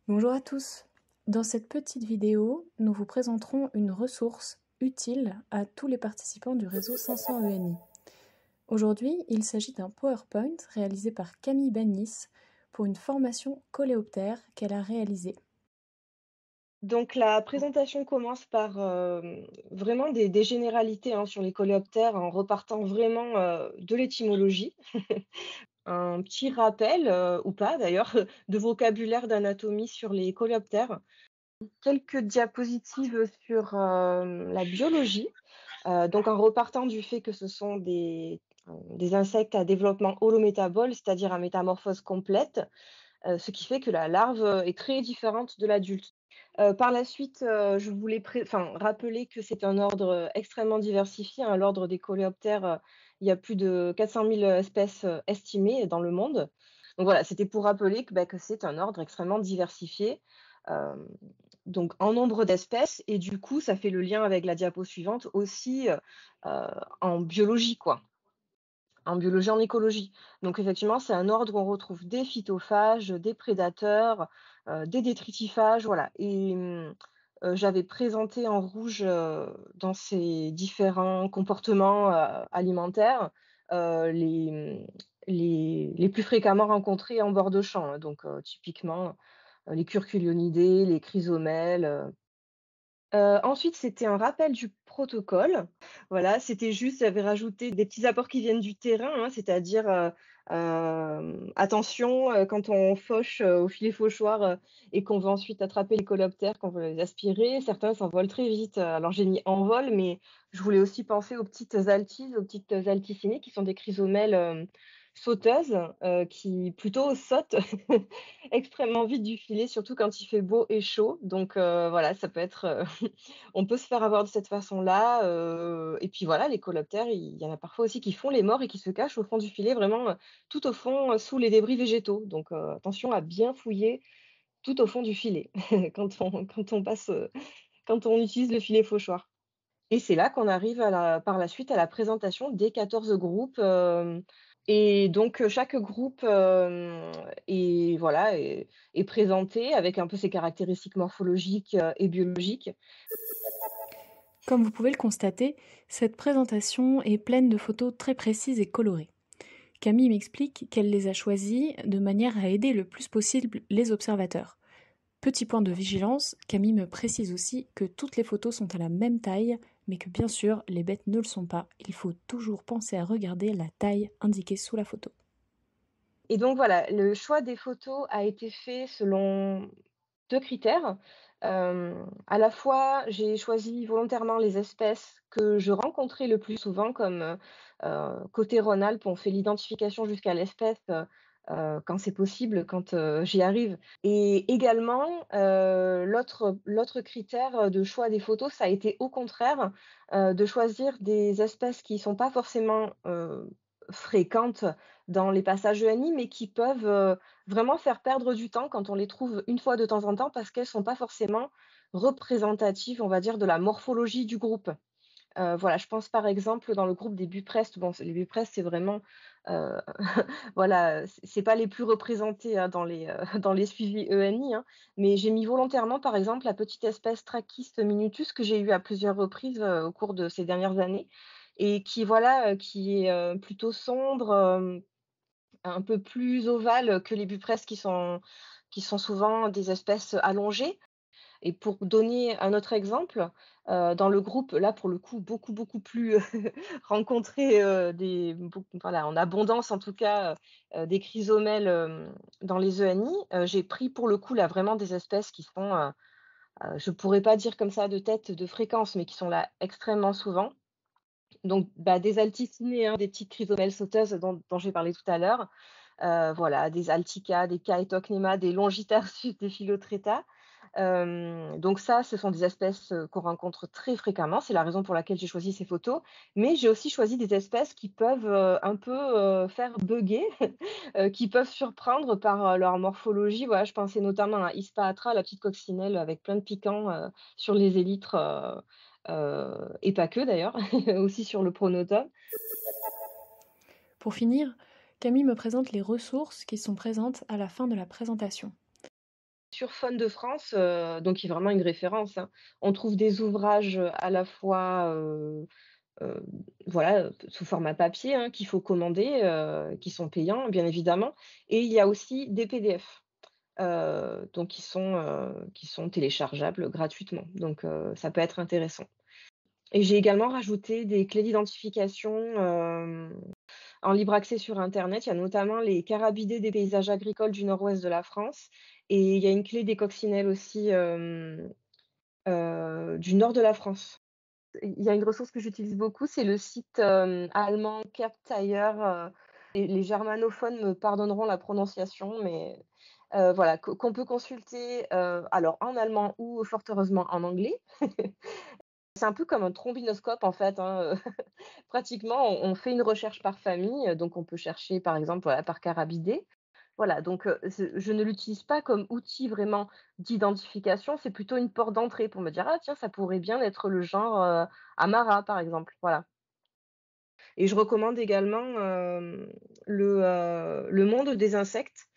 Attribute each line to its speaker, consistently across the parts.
Speaker 1: Bonjour à tous. Dans cette petite vidéo, nous vous présenterons une ressource utile à tous les participants du réseau 500 ENI. Aujourd'hui, il s'agit d'un PowerPoint réalisé par Camille Bagnis pour une formation coléoptère qu'elle a réalisée.
Speaker 2: Donc la présentation commence par, vraiment des généralités, hein, sur les coléoptères en repartant vraiment, de l'étymologie. Un petit rappel, ou pas d'ailleurs, de vocabulaire d'anatomie sur les coléoptères. Quelques diapositives sur, la biologie, donc en repartant du fait que ce sont des insectes à développement holométabole, c'est-à-dire à métamorphose complète, ce qui fait que la larve, est très différente de l'adulte. Par la suite, je voulais rappeler que c'est un ordre, extrêmement diversifié, hein. L'ordre des coléoptères, il y a plus de 400 000 espèces, estimées dans le monde. Donc voilà, c'était pour rappeler que c'est un ordre extrêmement diversifié, hem, donc en nombre d'espèces et du coup, ça fait le lien avec la diapo suivante aussi, en biologie, quoi. En biologie, en écologie. Donc effectivement, c'est un ordre où on retrouve des phytophages, des prédateurs, des détritifhages, voilà j'avais présenté en rouge, dans ces différents comportements, alimentaires, les plus fréquemment rencontrés en bord de champ, hein. Donc typiquement, les curculionidés, les chrysomèles. Ensuite, c'était un rappel du protocole. Voilà, c'était juste j'avais rajouté des petits apports qui viennent du terrain, hein, c'est-à-dire, attention, quand on fauche, au filet fauchoir, et qu'on veut ensuite attraper les coléoptères, qu'on veut les aspirer, certains s'envolent très vite. Alors j'ai mis en vol, mais je voulais aussi penser aux petites altises, aux petites altissinées qui sont des chrysomèles, sauteuses, qui plutôt sautent extrêmement vite du filet, surtout quand il fait beau et chaud. Donc voilà, ça peut être, on peut se faire avoir de cette façon-là, et puis voilà, les coléoptères, il y en a parfois aussi qui font les morts et qui se cachent au fond du filet, vraiment, tout au fond, sous les débris végétaux. Donc attention à bien fouiller tout au fond du filet quand on utilise le filet fauchoir. Et c'est là qu'on arrive par la suite à la présentation des 14 groupes, et donc chaque groupe, est présenté avec un peu ses caractéristiques morphologiques, et biologiques.
Speaker 1: Comme vous pouvez le constater, cette présentation est pleine de photos très précises et colorées. Camille m'explique qu'elle les a choisies de manière à aider le plus possible les observateurs. Petit point de vigilance, Camille me précise aussi que toutes les photos sont à la même taille, mais que bien sûr, les bêtes ne le sont pas. Il faut toujours penser à regarder la taille indiquée sous la photo.
Speaker 2: Et donc voilà, le choix des photos a été fait selon 2 critères. À la fois, j'ai choisi volontairement les espèces que je rencontrais le plus souvent comme, côté Rhône-Alpes, on fait l'identification jusqu'à l'espèce, quand c'est possible, quand, j'y arrive. Et également, l'autre critère, de choix des photos, ça a été au contraire, de choisir des espèces qui sont pas forcément, fréquentes dans les passages ENI, mais qui peuvent, vraiment faire perdre du temps quand on les trouve une fois de temps en temps parce qu'elles sont pas forcément représentatives, on va dire, de la morphologie du groupe. Voilà, je pense par exemple dans le groupe des Buprest, bon, les Buprest, c'est vraiment, heu, voilà, c'est pas les plus représentés, hein, dans les, dans les suivis ENI, hein, mais j'ai mis volontairement, par exemple, la petite espèce Trachis minutus que j'ai eue à plusieurs reprises, au cours de ces dernières années et qui voilà, qui est, plutôt sombre, un peu plus ovale que les Buprest qui sont souvent des espèces allongées. Et pour donner un autre exemple, dans le groupe, là, pour le coup, beaucoup, beaucoup plus rencontré, voilà, en abondance en tout cas, des chrysomèles, dans les ENI, j'ai pris pour le coup là vraiment des espèces qui sont, je pourrais pas dire comme ça de tête de fréquence, mais qui sont là extrêmement souvent. Donc, bah, des altissinées, hein, des petites chrysomèles sauteuses dont j'ai parlé tout à l'heure, voilà, des Altica, des Chaetochnema, des Longitarsus, des Philotreta. Donc ça, ce sont des espèces, qu'on rencontre très fréquemment. C'est la raison pour laquelle j'ai choisi ces photos. Mais j'ai aussi choisi des espèces qui peuvent, un peu, faire bugger, qui peuvent surprendre par, leur morphologie. Voilà, je pensais notamment à Hispaatra, la petite coccinelle avec plein de piquants, sur les élytres, et pas que d'ailleurs, aussi sur le pronotum.
Speaker 1: Pour finir, Camille me présente les ressources qui sont présentes à la fin de la présentation.
Speaker 2: Sur Fond de France, donc qui est vraiment une référence, hein, on trouve des ouvrages, à la fois, heu, voilà, sous format papier, hein, qu'il faut commander, qui sont payants bien évidemment, et il y a aussi des PDF, donc qui sont téléchargeables gratuitement, donc ça peut être intéressant, et j'ai également rajouté des clés d'identification, en libre accès sur internet. Il y a notamment les carabidés des paysages agricoles du nord-ouest de la France, et il y a une clé des coccinelles aussi, du nord de la France. Il y a une ressource que j'utilise beaucoup, c'est le site, allemand Captire, les germanophones me pardonneront la prononciation, mais voilà, qu'on peut consulter, alors en allemand ou fort heureusement en anglais. C'est un peu comme un trombinoscope en fait, hein, pratiquement on fait une recherche par famille, donc on peut chercher par exemple, voilà, par carabidé. Voilà, donc je ne l'utilise pas comme outil vraiment d'identification, c'est plutôt une porte d'entrée pour me dire: «Ah tiens, ça pourrait bien être le genre, Amara», par exemple, voilà. Et je recommande également, le Monde des insectes,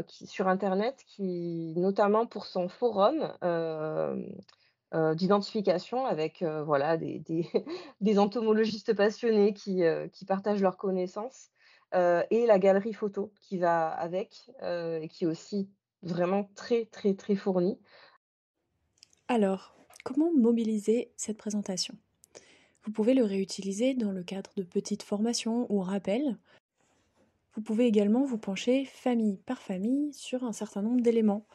Speaker 2: qui sur internet, qui notamment pour son forum, d'identification avec, voilà des des entomologistes passionnés qui partagent leurs connaissances, et la galerie photo qui va avec, et qui est aussi vraiment très, très, très fournie.
Speaker 1: Alors, comment mobiliser cette présentation? Vous pouvez le réutiliser dans le cadre de petites formations ou rappels. Vous pouvez également vous pencher famille par famille sur un certain nombre d'éléments.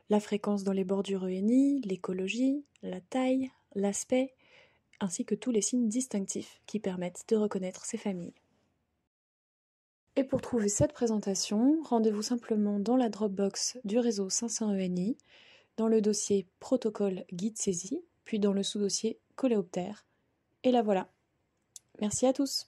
Speaker 1: La fréquence dans les bordures ENI, l'écologie, la taille, l'aspect, ainsi que tous les signes distinctifs qui permettent de reconnaître ces familles. Et pour trouver cette présentation, rendez-vous simplement dans la Dropbox du réseau 500 ENI, dans le dossier Protocole guide saisie, puis dans le sous-dossier Coléoptère. Et la voilà. Merci à tous.